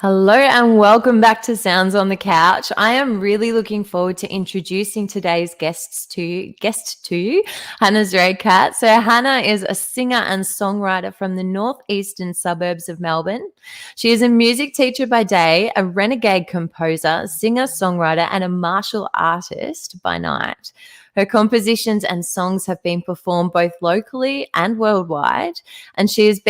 Hello and welcome back to Sounds on the Couch. I am really looking forward to introducing today's guest to you, Hannah's Red Cat. So Hannah is a singer and songwriter from the northeastern suburbs of Melbourne. She is a music teacher by day, a renegade composer, singer, songwriter, and a martial artist by night. Her compositions and songs have been performed both locally and worldwide, and she has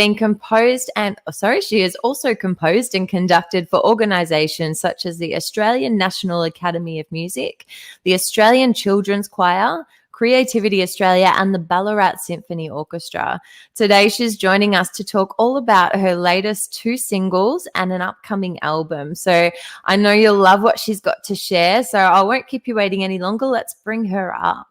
also composed and conducted for organisations such as the Australian National Academy of Music, the Australian Children's Choir, Creativity Australia, and the Ballarat Symphony Orchestra. Today, she's joining us to talk all about her latest 2 singles and an upcoming album. So I know you'll love what she's got to share, so I won't keep you waiting any longer. Let's bring her up.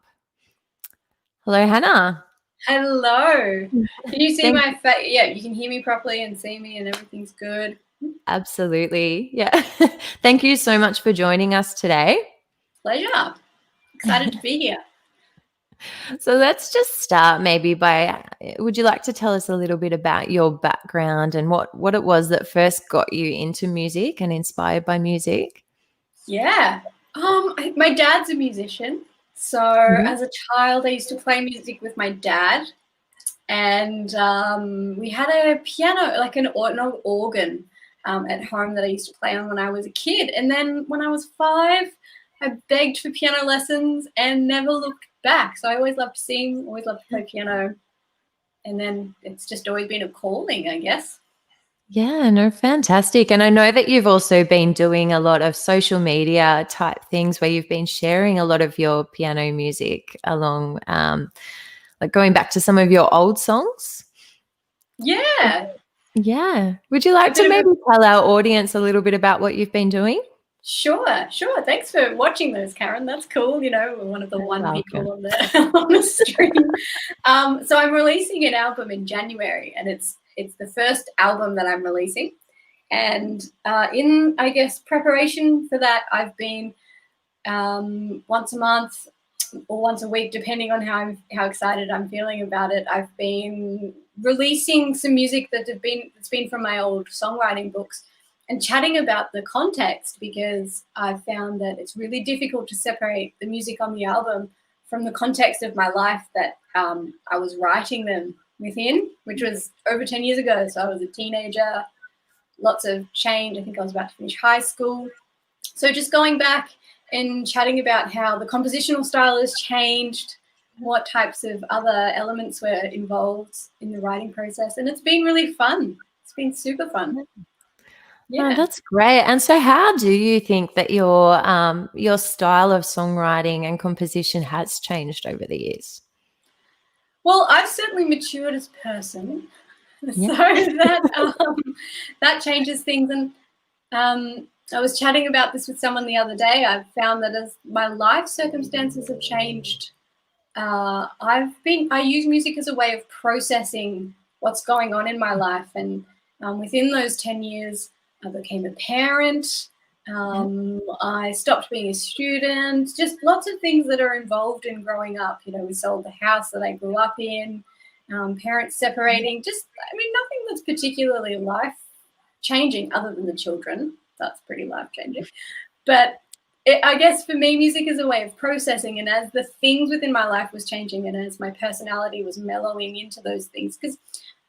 Hello, Hannah. Hello. Can you see my face? Yeah, you can hear me properly and see me and everything's good. Absolutely. Yeah. Thank you so much for joining us today. Pleasure. Excited to be here. So let's just start maybe would you like to tell us a little bit about your background and what it was that first got you into music and inspired by music? Yeah. My dad's a musician. So as a child, I used to play music with my dad. And we had a piano, like an old organ at home that I used to play on when I was a kid. And then when I was 5, I begged for piano lessons and never looked back. So I always loved to sing, always loved to play piano. And then it's just always been a calling, I guess. Yeah, no, fantastic. And I know that you've also been doing a lot of social media type things where you've been sharing a lot of your piano music along, like going back to some of your old songs. Yeah. Yeah. Would you like to maybe tell our audience a little bit about what you've been doing? Sure. Thanks for watching those, Karen. That's cool. You know, we're one of the people on the stream. So I'm releasing an album in January, and it's the first album that I'm releasing. And in, I guess, preparation for that, I've been once a month or once a week, depending on how excited I'm feeling about it. I've been releasing some music that's been from my old songwriting books and chatting about the context, because I've found that it's really difficult to separate the music on the album from the context of my life that I was writing them within, which was over 10 years ago. So I was a teenager, lots of change. I think I was about to finish high school. So just going back and chatting about how the compositional style has changed, what types of other elements were involved in the writing process. And it's been really fun. It's been super fun. Yeah, oh, that's great. And so how do you think that your style of songwriting and composition has changed over the years? Well, I've certainly matured as a person. Yeah. So that changes things. And I was chatting about this with someone the other day. I've found that as my life circumstances have changed, I use music as a way of processing what's going on in my life. And within those 10 years, I became a parent. I stopped being a student, just lots of things that are involved in growing up. You know, we sold the house that I grew up in, parents separating, nothing that's particularly life-changing other than the children. That's pretty life-changing. But I guess for me, music is a way of processing. And as the things within my life was changing and as my personality was mellowing into those things, because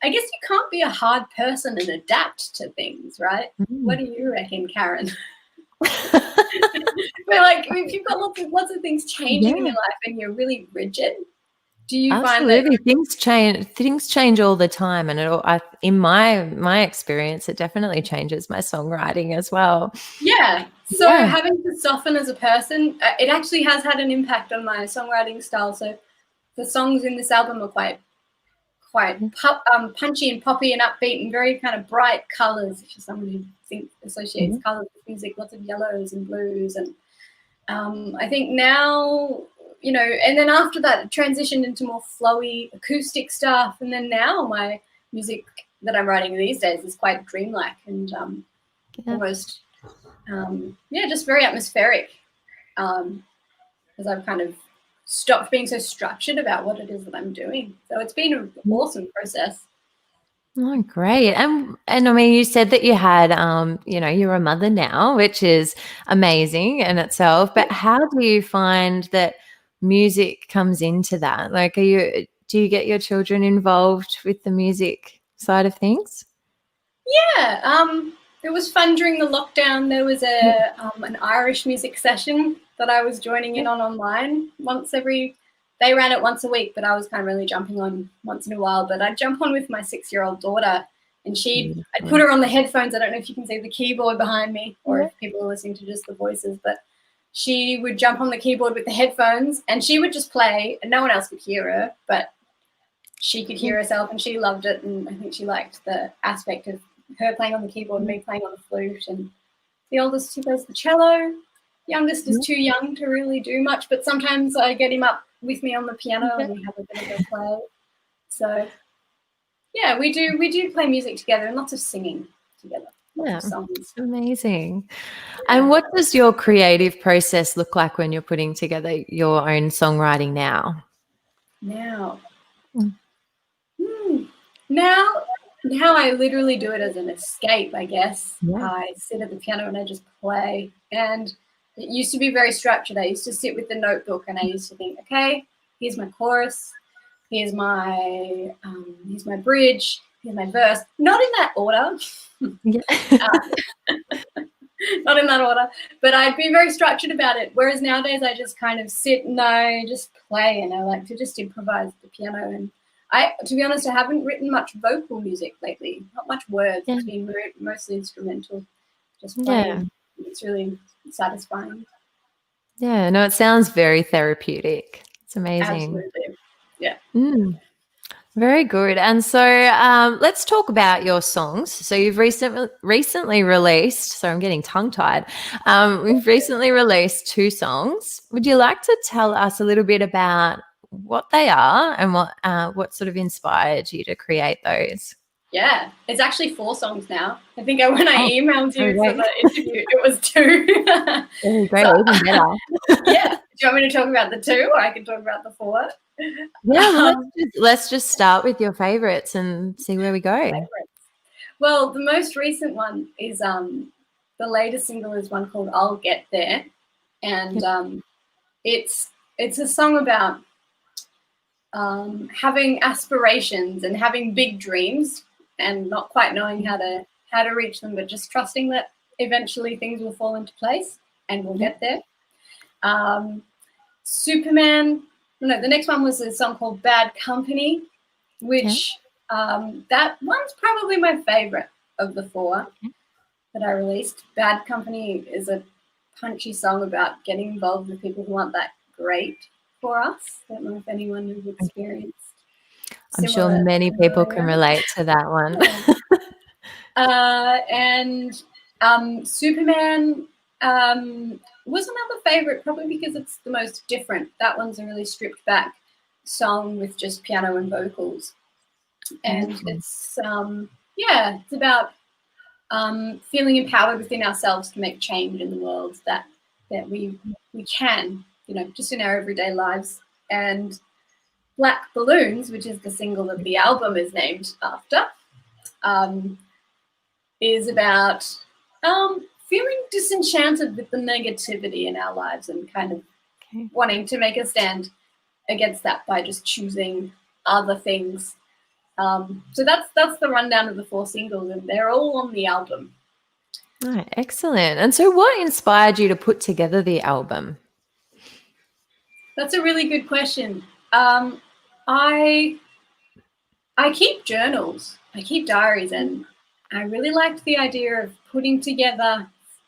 I guess you can't be a hard person and adapt to things, right? What do you reckon, Karen? But if you've got lots of things changing in your life and you're really rigid, do you find that things change all the time? And in my experience, it definitely changes my songwriting as well. Yeah. So having to soften as a person, it actually has had an impact on my songwriting style. So the songs in this album are quite punchy and poppy and upbeat and very kind of bright colors. If you're someone who associates colors with music, lots of yellows and blues. And I think now, you know, and then after that, it transitioned into more flowy acoustic stuff. And then now my music that I'm writing these days is quite dreamlike and almost, just very atmospheric, as I've kind of stopped being so structured about what it is that I'm doing. So it's been an awesome process. Oh, great. And I mean, you said that you had, you're a mother now, which is amazing in itself. But how do you find that music comes into that? Like, do you get your children involved with the music side of things? Yeah, it was fun during the lockdown. There was an Irish music session that I was joining in on online they ran it once a week, but I was kind of really jumping on once in a while. But I'd jump on with my 6-year-old daughter, and I'd put her on the headphones. I don't know if you can see the keyboard behind me or if people are listening to just the voices, but she would jump on the keyboard with the headphones and she would just play and no one else could hear her, but she could hear herself and she loved it. And I think she liked the aspect of her playing on the keyboard and me playing on the flute. And the oldest, he plays the cello. Youngest is too young to really do much, but sometimes I get him up with me on the piano and we have a bit of a play. So yeah, we do play music together and lots of singing together. Lots of songs. Amazing. And what does your creative process look like when you're putting together your own songwriting now? Now I literally do it as an escape, I guess. Yeah. I sit at the piano and I just play. And it used to be very structured. I used to sit with the notebook and I used to think, okay, here's my chorus, here's my bridge, here's my verse. Not in that order. Yeah. Not in that order. But I'd be very structured about it. Whereas nowadays I just kind of sit and I just play and I like to just improvise the piano. And to be honest, I haven't written much vocal music lately. Not much words. It's been mostly instrumental. Just playing. Yeah. It's really satisfying. Yeah, no, it sounds very therapeutic. It's amazing. Absolutely. Yeah. Very good. And so let's talk about your songs. So you've recently released, sorry, I'm getting tongue-tied. We've recently released 2 songs. Would you like to tell us a little bit about what they are and what sort of inspired you to create those? Yeah, it's actually 4 songs now. I think when I emailed you for the interview, it was 2. Great, even better. Yeah. Do you want me to talk about the 2 or I can talk about the 4? Yeah, let's just start with your favorites and see where we go. Favorites. Well, the most recent one is the latest single is one called I'll Get There. And it's a song about having aspirations and having big dreams and not quite knowing how to reach them, but just trusting that eventually things will fall into place and we'll get there. The next one was a song called Bad Company, which that one's probably my favorite of the 4 that I released. Bad Company is a punchy song about getting involved with people who aren't that great for us. I don't know if anyone has experienced. I'm sure many people can relate to that one. And Superman was another favorite, probably because it's the most different. That one's a really stripped back song with just piano and vocals. And it's about feeling empowered within ourselves to make change in the world that we can, just in our everyday lives. And Black Balloons, which is the single that the album is named after, is about feeling disenchanted with the negativity in our lives and kind of wanting to make a stand against that by just choosing other things. So that's the rundown of the 4 singles, and they're all on the album. Right, excellent. And so what inspired you to put together the album? That's a really good question. I keep journals. I keep diaries, and I really liked the idea of putting together,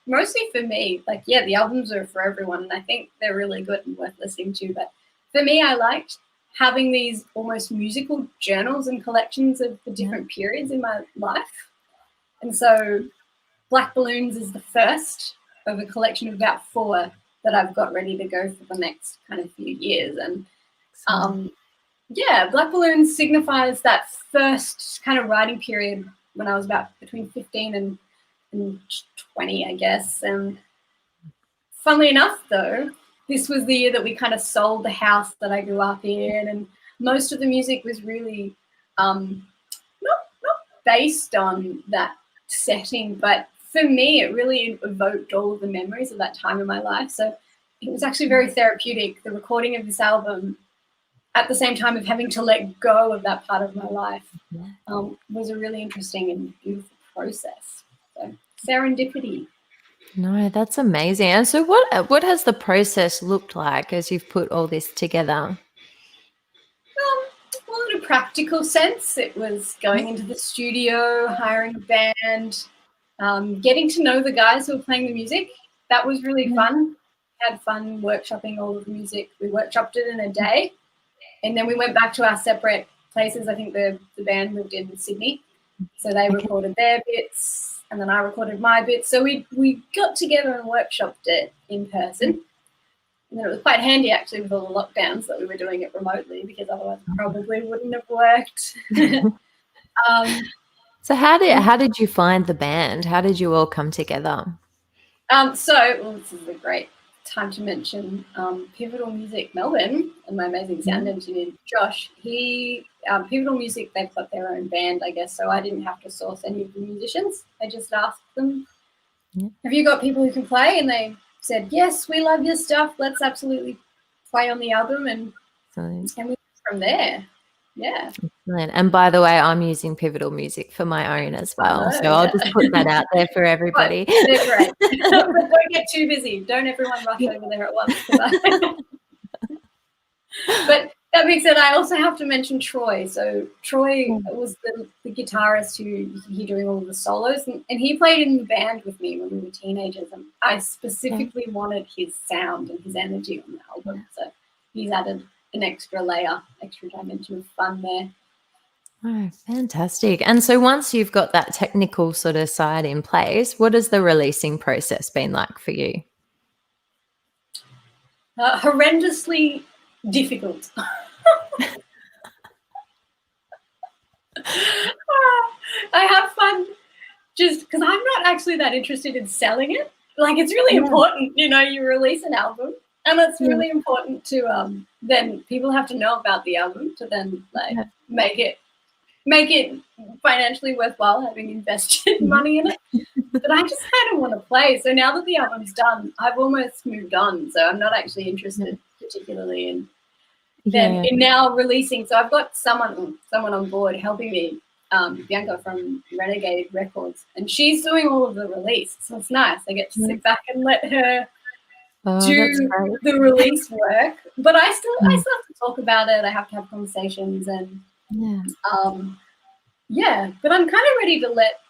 mostly for me, the albums are for everyone, and I think they're really good and worth listening to. But for me, I liked having these almost musical journals and collections of the different periods in my life. And so Black Balloons is the first of a collection of about 4 that I've got ready to go for the next kind of few years. And Black Balloons signifies that first kind of writing period when I was about between 15 and 20, I guess. And funnily enough, though, this was the year that we kind of sold the house that I grew up in, and most of the music was really not based on that setting, but for me, it really evoked all of the memories of that time in my life. So it was actually very therapeutic, the recording of this album, at the same time of having to let go of that part of my life, was a really interesting and beautiful process. So serendipity. No, that's amazing. And so what has the process looked like as you've put all this together? Well, in a practical sense, it was going into the studio, hiring a band, getting to know the guys who were playing the music. That was really fun. Had fun workshopping all of the music. We workshopped it in a day, and then we went back to our separate places. I think the band lived in Sydney, so they recorded their bits, and then I recorded my bits. So we got together and workshopped it in person. And then it was quite handy, actually, with all the lockdowns that we were doing it remotely, because otherwise it probably wouldn't have worked. So how did you find the band? How did you all come together? This is a great time to mention Pivotal Music Melbourne and my amazing sound engineer, Josh. Pivotal Music, they've got their own band, I guess, so I didn't have to source any of the musicians. I just asked them, have you got people who can play? And they said, yes, we love your stuff. Let's absolutely play on the album, and we went from there. Yeah. Excellent. And by the way, I'm using Pivotal Music for my own as well. So I'll just put that out there for everybody. Right. They're great. But don't get too busy. Don't everyone rush over there at once. But that being said, I also have to mention Troy. So Troy was the guitarist who you can hear doing all of the solos, and he played in the band with me when we were teenagers, and I specifically wanted his sound and his energy on the album. So he's added an extra layer, extra dimension of fun there. Oh, fantastic. And so once you've got that technical sort of side in place, what has the releasing process been like for you? Horrendously difficult. I have fun just because I'm not actually that interested in selling it. Like, it's really important, you release an album, and it's really important to then people have to know about the album to then make it financially worthwhile, having invested money in it. But I just kind of want to play. So now that the album's done, I've almost moved on. So I'm not actually interested particularly in now releasing. So I've got someone on board helping me, Bianca from Renegade Records, and she's doing all of the release. So it's nice. I get to sit back and let her do the release work. But I still have to talk about it. I have to have conversations, and but I'm kind of ready to let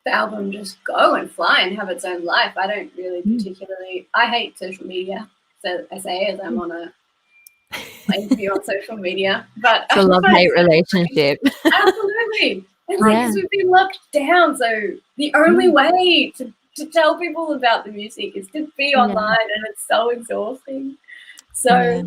the album just go and fly and have its own life. I don't really particularly, I hate social media, so I say, as I'm on a interview on social media, but it's a love-hate relationship. Absolutely. And because we've been locked down, so the only way to tell people about the music is to be online, and it's so exhausting. So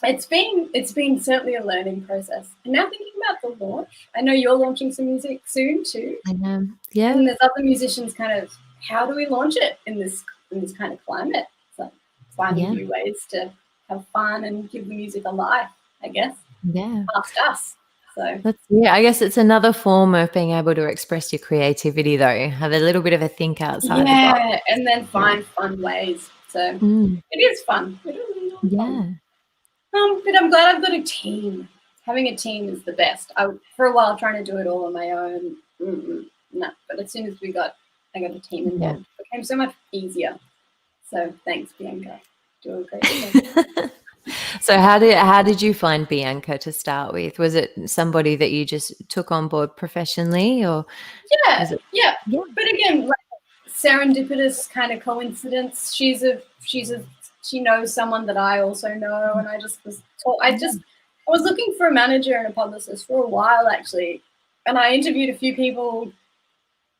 it's been certainly a learning process. And now thinking about the launch, I know you're launching some music soon too. I know. Yeah. And there's other musicians kind of, how do we launch it in this kind of climate? So finding new ways to have fun and give the music a life, I guess. Yeah. Past us. So I guess it's another form of being able to express your creativity, though. Have a little bit of a think outside the box. And then find fun ways. So it is fun. It is fun. But I'm glad I've got a team. Having a team is the best. For a while trying to do it all on my own. No, but as soon as I got a team involved, it became so much easier. So thanks, Bianca. Do a great job. So how did you find Bianca to start with? Was it somebody that you just took on board professionally, or? Yeah. But again, like serendipitous kind of coincidence. She knows someone that I also know, and I was looking for a manager and a publicist for a while, actually, and I interviewed a few people,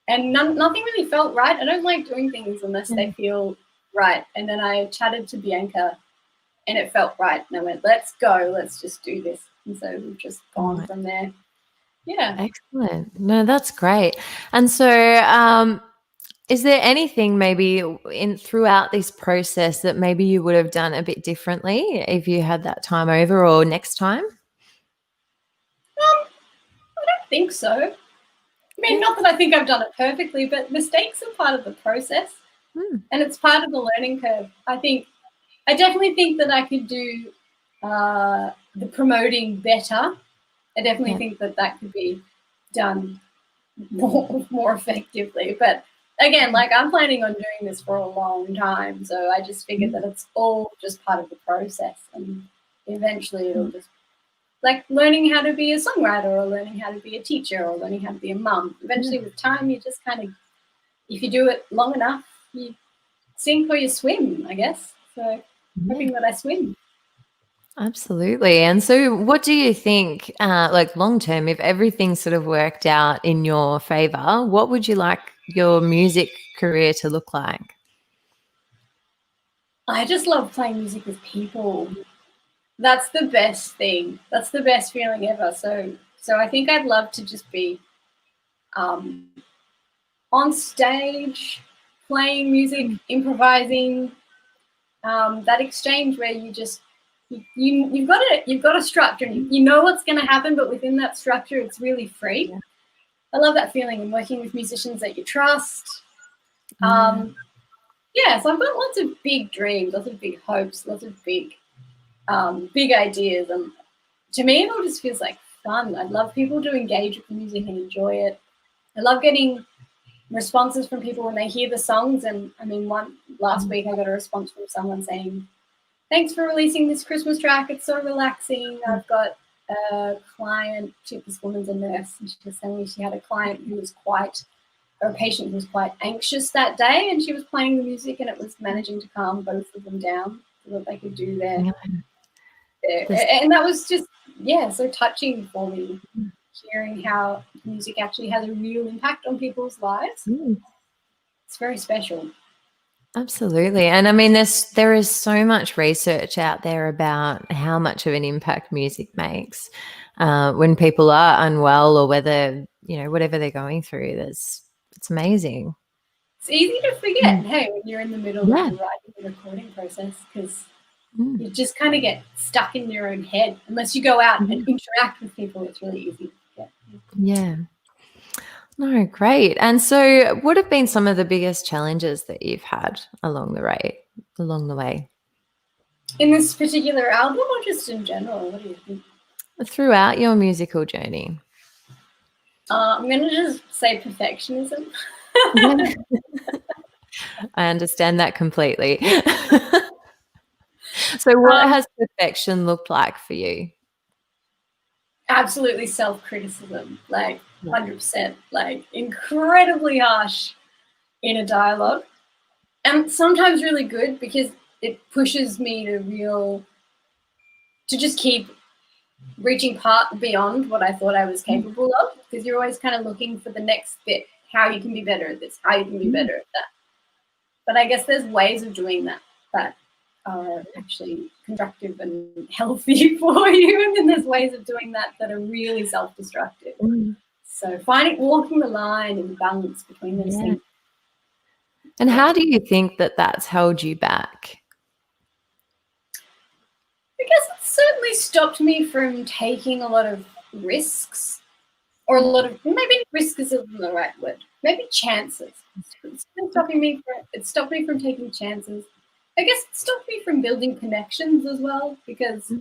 and nothing really felt right. I don't like doing things unless they feel right. And then I chatted to Bianca, and it felt right, and I went, let's go, let's just do this. And so we've just gone from there. Yeah. Excellent. No, that's great. And so is there anything maybe throughout this process that maybe you would have done a bit differently if you had that time over or next time? I don't think so. I mean, not that I think I've done it perfectly, but mistakes are part of the process, and it's part of the learning curve. I definitely think that I could do the promoting better. I definitely think that could be done more effectively. But again, like, I'm planning on doing this for a long time, so I just figured that it's all just part of the process, and eventually it'll just, like learning how to be a songwriter or learning how to be a teacher or learning how to be a mum. Eventually with time, you just kind of, if you do it long enough, you sink or you swim, I guess. So hoping that I swim. Absolutely. And so what do you think, like long term, if everything sort of worked out in your favor, what would you like your music career to look like? I just love playing music with people. That's the best thing. That's the best feeling ever. So I think I'd love to just be on stage, playing music, improvising, that exchange where you just you've got a structure, and you know what's going to happen, but within that structure, it's really free. Yeah. I love that feeling, and working with musicians that you trust. Yeah, so I've got lots of big dreams, lots of big hopes, lots of big ideas, and to me, it all just feels like fun. I'd love people to engage with the music and enjoy it. I love getting responses from people when they hear the songs, and I mean, last week I got a response from someone saying, "Thanks for releasing this Christmas track. It's so relaxing. I've got a client, this woman's a nurse, and she was telling me she had a client who was a patient who was quite anxious that day, and she was playing the music, and it was managing to calm both of them down so that they could do their and that was just, so touching for me, hearing how music actually has a real impact on people's lives. It's very special. Absolutely. And I mean, there is so much research out there about how much of an impact music makes when people are unwell, or whether, whatever they're going through. It's amazing. It's easy to forget, hey, when you're in the middle of the writing and recording process, because you just kind of get stuck in your own head. Unless you go out and interact with people, it's really easy to forget. Yeah. No, great. And so what have been some of the biggest challenges that you've had along the way? In this particular album, or just in general? What do you think? Throughout your musical journey. I'm going to just say perfectionism. I understand that completely. So what has perfection looked like for you? Absolutely self-criticism, like 100%, like incredibly harsh in a dialogue, and sometimes really good because it pushes me to just keep reaching beyond what I thought I was capable of, because you're always kind of looking for the next bit, how you can be better at this, how you can be better at that. But I guess there's ways of doing that are actually constructive and healthy for you, and then there's ways of doing that are really self-destructive. So walking the line and the balance between those things. And how do you think that that's held you back? I guess it certainly stopped me from taking a lot of risks, or maybe risk isn't the right word, maybe chances. It stopped me from taking chances. I guess it stopped me from building connections as well, because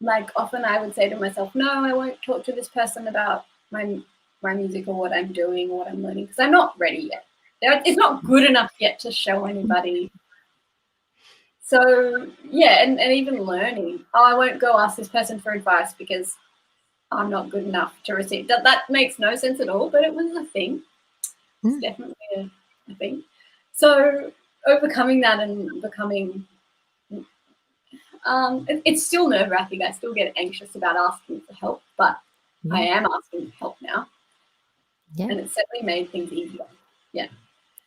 like often I would say to myself, no, I won't talk to this person about my music or what I'm doing or what I'm learning, because I'm not ready yet. It's not good enough yet to show anybody. So and even learning, I won't go ask this person for advice because I'm not good enough to receive. That makes no sense at all, but it was a thing. It's definitely a thing. So overcoming that and becoming, it's still nerve-wracking. I still get anxious about asking for help, but I am asking for help now. And it's certainly made things easier.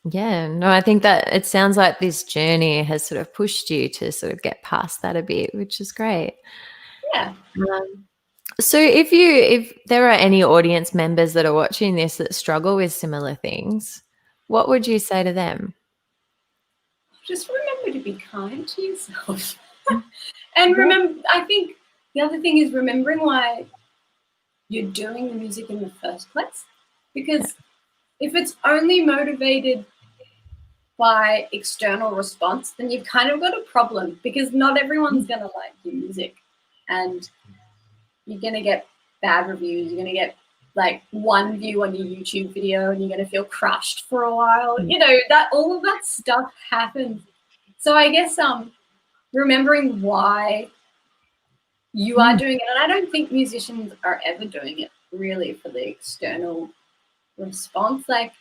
Yeah, no, I think that it sounds like this journey has sort of pushed you to sort of get past that a bit, which is great. Yeah. So if there are any audience members that are watching this that struggle with similar things, what would you say to them? Just remember to be kind to yourself. And remember, I think the other thing is remembering why you're doing the music in the first place. because if it's only motivated by external response, then you've kind of got a problem, because not everyone's going to like your music, and you're going to get bad reviews. You're going to get like one view on your YouTube video and you're going to feel crushed for a while. You know, that all of that stuff happens. So I guess remembering why you are doing it, and I don't think musicians are ever doing it really for the external response. Like,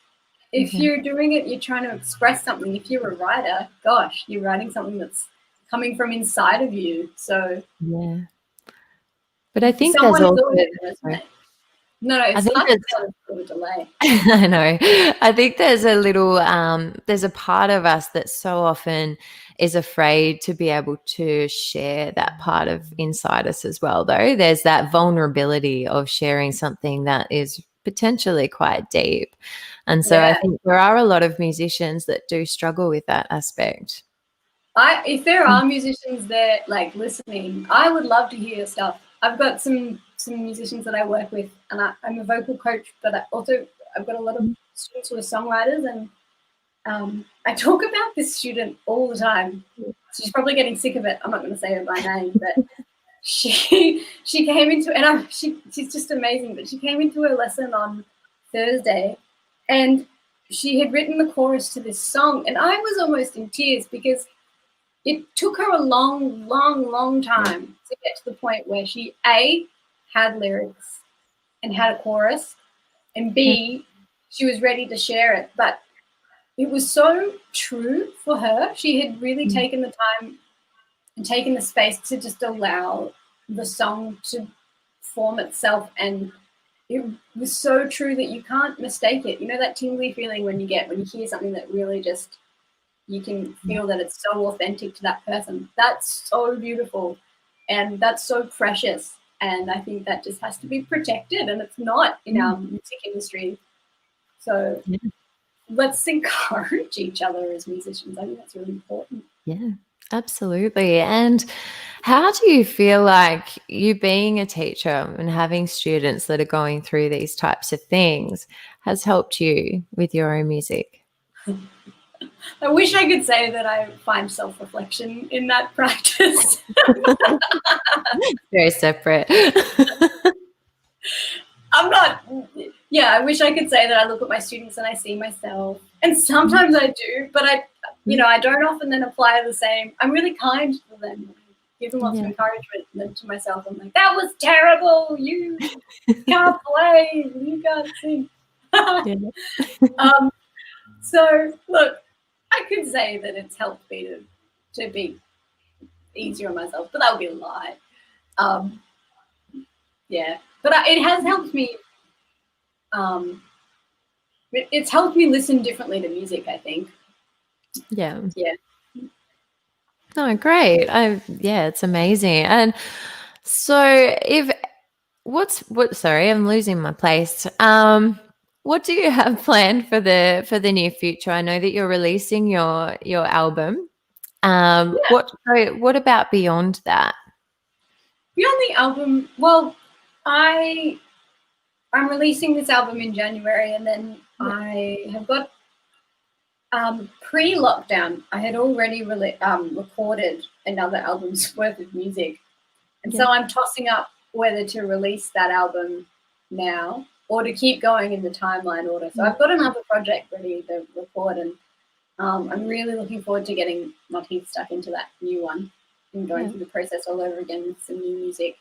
if you're doing it, you're trying to express something. If you're a writer, gosh, you're writing something that's coming from inside of you. So yeah. But I think someone there's is also always resonate. No, it's hard to tell a delay. I know. I think there's a little, there's a part of us that so often is afraid to be able to share that part of inside us as well, though. There's that vulnerability of sharing something that is potentially quite deep. And so I think there are a lot of musicians that do struggle with that aspect. If there are musicians there like listening, I would love to hear your stuff. I've got some musicians that I work with, and I'm a vocal coach, but I've got a lot of students who are songwriters, and I talk about this student all the time. She's probably getting sick of it. I'm not going to say her by name, but she came into, and she's just amazing. But she came into her lesson on Thursday, and she had written the chorus to this song, and I was almost in tears, because it took her a long, long, long time to get to the point where she had lyrics and had a chorus, and B, she was ready to share it. But it was so true for her. She had really taken the time and taken the space to just allow the song to form itself, and it was so true that you can't mistake it. You know that tingly feeling when you hear something that really just, you can feel that it's so authentic to that person. That's so beautiful, and that's so precious. And I think that just has to be protected, and it's not in our music industry. So let's encourage each other as musicians. I think that's really important. Yeah, absolutely. And how do you feel like you being a teacher and having students that are going through these types of things has helped you with your own music? I wish I could say that I find self-reflection in that practice. Very separate. I'm not, I wish I could say that I look at my students and I see myself. And sometimes I do, but I don't often then apply the same. I'm really kind to them. Give them lots of encouragement, and then to myself, I'm like, that was terrible. You can't play. You can't sing. So, look, I could say that it's helped me to be easier on myself, but that would be a lie. But it has helped me. It's helped me listen differently to music, I think. Yeah. Yeah. Oh, great. It's amazing. And so sorry, I'm losing my place. What do you have planned for the near future? I know that you're releasing your album. What about beyond that? Beyond the album, well, I'm releasing this album in January, and then I have got pre-lockdown. I had already recorded another album's worth of music, and so I'm tossing up whether to release that album now or to keep going in the timeline order. So I've got another project ready to record, and I'm really looking forward to getting my teeth stuck into that new one and going through the process all over again with some new music.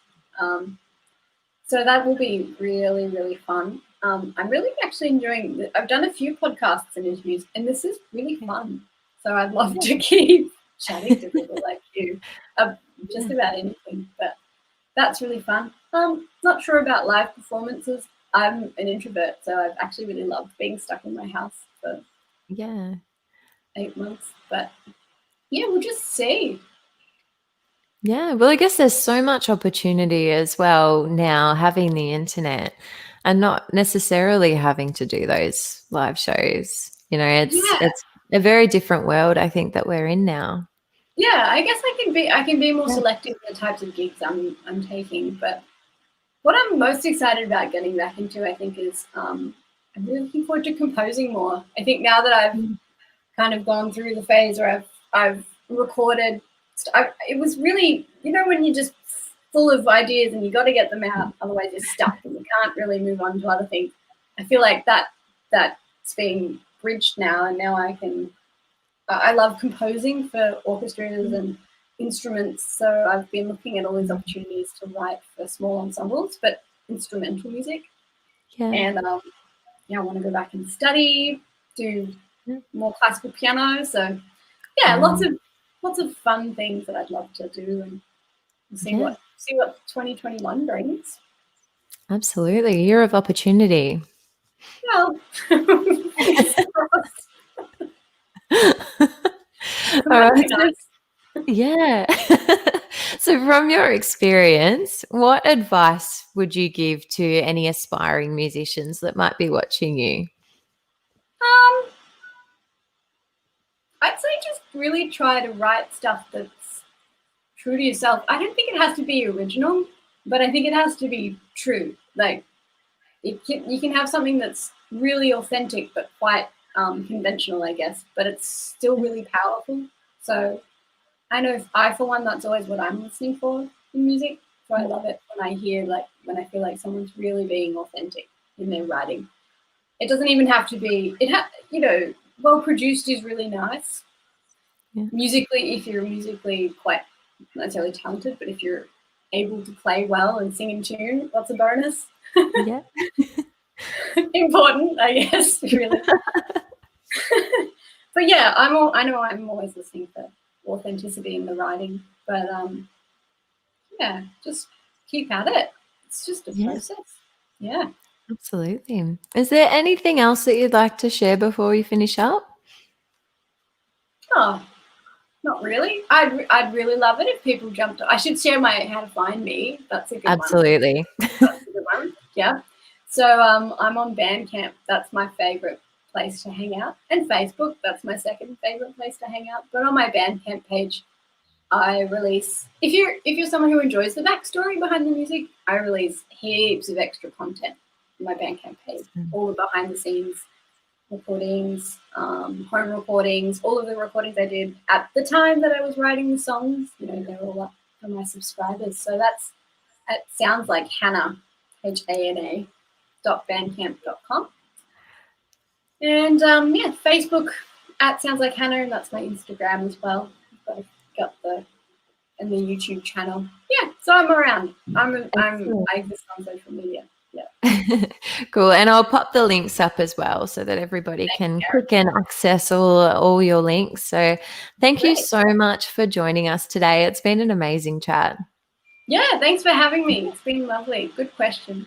So that will be really, really fun. I'm really actually enjoying it. I've done a few podcasts and interviews, and this is really fun. So I'd love to keep chatting to people like you just about anything, but that's really fun. Not sure about live performances. I'm an introvert, so I've actually really loved being stuck in my house for 8 months. But we'll just see. Yeah, well, I guess there's so much opportunity as well now, having the internet and not necessarily having to do those live shows. You know, it's a very different world, I think, that we're in now. Yeah, I guess I can be more selective in the types of gigs I'm taking. But what I'm most excited about getting back into, I think, is I'm really looking forward to composing more. I think now that I've kind of gone through the phase where I've recorded, it was really, when you're just full of ideas and you got to get them out, otherwise you're stuck and you can't really move on to other things. I feel like that's being bridged now, and now I love composing for orchestras and instruments, so I've been looking at all these opportunities to write for small ensembles, but instrumental music. And I want to go back and study, do more classical piano. So yeah, lots of fun things that I'd love to do, and see what 2021 brings. Absolutely. Year of opportunity. Well, all right. Nice. Yeah. So from your experience, what advice would you give to any aspiring musicians that might be watching you? I'd say just really try to write stuff that's true to yourself. I don't think it has to be original, but I think it has to be true. Like you can have something that's really authentic but quite conventional, I guess, but it's still really powerful. So I know for one, that's always what I'm listening for in music. So I love it when I feel like someone's really being authentic in their writing. It doesn't even have to be, well produced is really nice. Yeah. Musically, if you're musically quite not necessarily talented, but if you're able to play well and sing in tune, that's a bonus. Yeah. Important, I guess, really. But yeah, I know I'm always listening for authenticity in the writing, but yeah, just keep at it. It's just a process. Yeah. Absolutely. Is there anything else that you'd like to share before we finish up? Oh, not really. I'd really love it if people jumped. I should share my how to find me. That's a good one. Absolutely. That's a good one. Yeah. So I'm on Bandcamp. That's my favorite place to hang out, and Facebook. That's my second favorite place to hang out. But on my Bandcamp page, I release, if you're someone who enjoys the backstory behind the music, I release heaps of extra content on my Bandcamp page. All the behind the scenes recordings, home recordings, all of the recordings I did at the time that I was writing the songs, they're all up for my subscribers. So it sounds like Hana, HANA, .bandcamp.com. And Facebook at Sounds Like Hana, and that's my Instagram as well. I've got and the YouTube channel. Yeah, so I'm around. I exist on social media. Yeah. Cool. And I'll pop the links up as well so that everybody can click and access all your links. So thank you so much for joining us today. It's been an amazing chat. Yeah, thanks for having me. It's been lovely. Good questions.